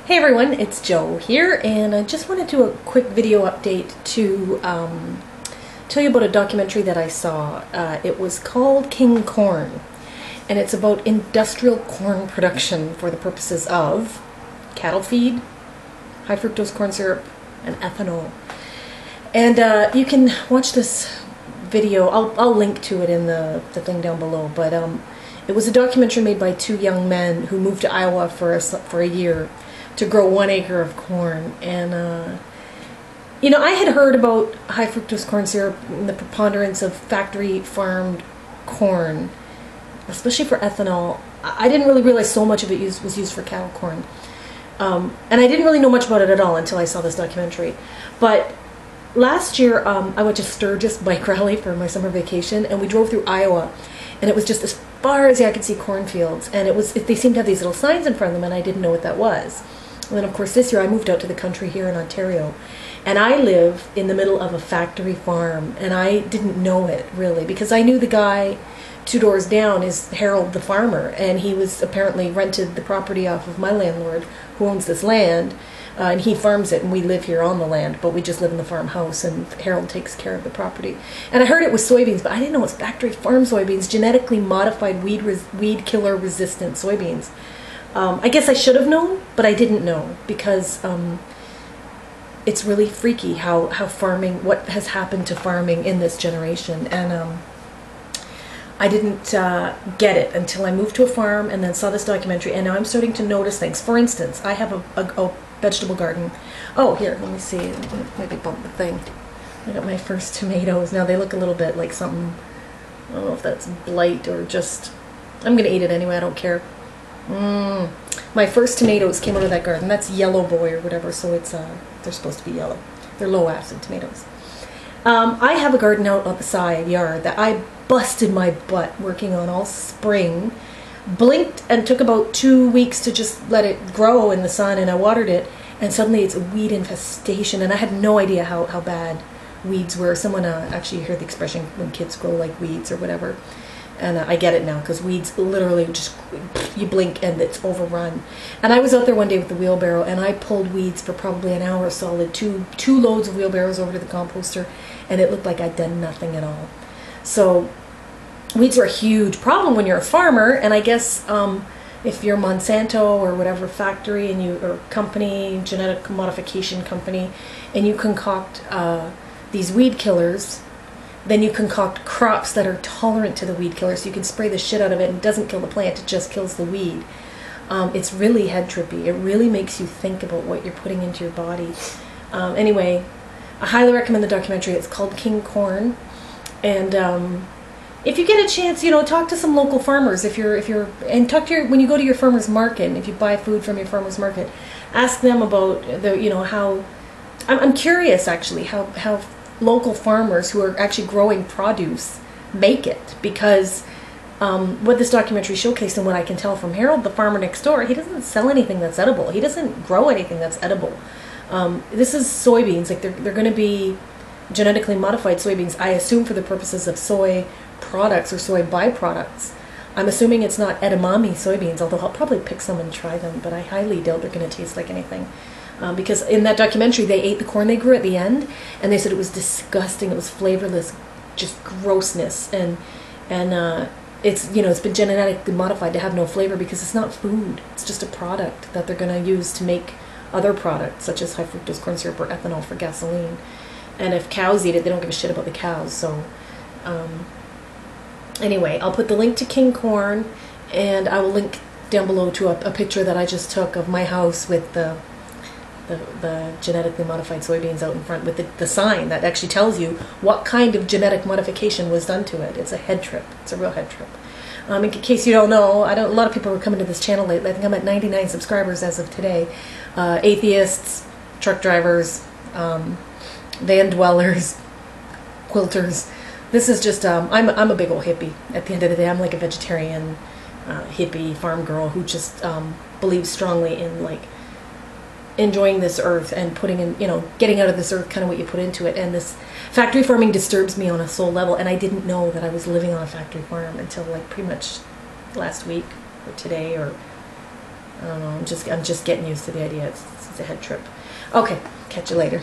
Hey everyone, it's Jo here, and I just wanted to do a quick video update to tell you about a documentary that I saw. It was called King Corn, and it's about industrial corn production for the purposes of cattle feed, high fructose corn syrup, and ethanol. And you can watch this video. I'll link to it in the thing down below, but it was a documentary made by two young men who moved to Iowa for a year to grow 1 acre of corn. And you know, I had heard about high fructose corn syrup and the preponderance of factory farmed corn, especially for ethanol. I didn't really realize so much of it was used for cattle corn, and I didn't really know much about it at all until I saw this documentary. But last year I went to Sturgis bike rally for my summer vacation, and we drove through Iowa, and it was just as far as I could see cornfields, and they seemed to have these little signs in front of them, and I didn't know what that was. And then of course this year I moved out to the country here in Ontario, and I live in the middle of a factory farm, and I didn't know it really, because I knew the guy 2 doors down is Harold the farmer, and he was apparently rented the property off of my landlord who owns this land, and he farms it, and we live here on the land, but we just live in the farmhouse, and Harold takes care of the property. And I heard it was soybeans, but I didn't know it was factory farm soybeans, genetically modified weed killer resistant soybeans. I guess I should have known, but I didn't know, because it's really freaky how farming, what has happened to farming in this generation. And I didn't get it until I moved to a farm and then saw this documentary, and now I'm starting to notice things. For instance, I have a vegetable garden. Oh, here, let me see. Maybe bump the thing. I got my first tomatoes. Now they look a little bit like something, I don't know if that's blight or just, I'm going to eat it anyway, I don't care. My first tomatoes came out of that garden. That's Yellow Boy or whatever, so it's they're supposed to be yellow. They're low acid tomatoes. I have a garden out on the side yard that I busted my butt working on all spring, blinked and took about 2 weeks to just let it grow in the sun, and I watered it, and suddenly it's a weed infestation, and I had no idea how bad weeds were. Someone actually heard the expression when kids grow like weeds or whatever. And I get it now, because weeds literally just, you blink and it's overrun. And I was out there one day with the wheelbarrow, and I pulled weeds for probably an hour solid, two loads of wheelbarrows over to the composter, and it looked like I'd done nothing at all. So weeds are a huge problem when you're a farmer, and I guess if you're Monsanto or whatever factory or company, genetic modification company, and you concoct these weed killers, then you concoct crops that are tolerant to the weed killer, so you can spray the shit out of it and it doesn't kill the plant, it just kills the weed. It's really head trippy. It really makes you think about what you're putting into your body. Anyway, I highly recommend the documentary. It's called King Corn, and if you get a chance, you know, talk to some local farmers. And talk to when you go to your farmer's market, and if you buy food from your farmer's market, ask them about how. I'm curious actually how local farmers who are actually growing produce make it, because what this documentary showcased, and what I can tell from Harold the farmer next door, he doesn't sell anything that's edible. He doesn't grow anything that's edible. This is soybeans. Like they're going to be genetically modified soybeans, I assume, for the purposes of soy products or soy byproducts. I'm assuming it's not edamame soybeans, although I'll probably pick some and try them, but I highly doubt they're going to taste like anything. Because in that documentary they ate the corn they grew at the end, and they said it was disgusting, it was flavorless, just grossness, and it's been genetically modified to have no flavor, because it's not food, it's just a product that they're going to use to make other products such as high fructose corn syrup or ethanol for gasoline. And if cows eat it, they don't give a shit about the cows. So anyway, I'll put the link to King Corn, and I will link down below to a picture that I just took of my house with the genetically modified soybeans out in front, with the sign that actually tells you what kind of genetic modification was done to it. It's a head trip. It's a real head trip. In case you don't know, a lot of people are coming to this channel lately. I think I'm at 99 subscribers as of today. Atheists, truck drivers, van dwellers, quilters. This is just, I'm a big old hippie. At the end of the day, I'm like a vegetarian, hippie farm girl who just believes strongly in like enjoying this earth and putting in, getting out of this earth kind of what you put into it. And this factory farming disturbs me on a soul level, and I didn't know that I was living on a factory farm until like pretty much last week or today, or I don't know. I'm just getting used to the idea. It's a head trip. Okay, catch you later.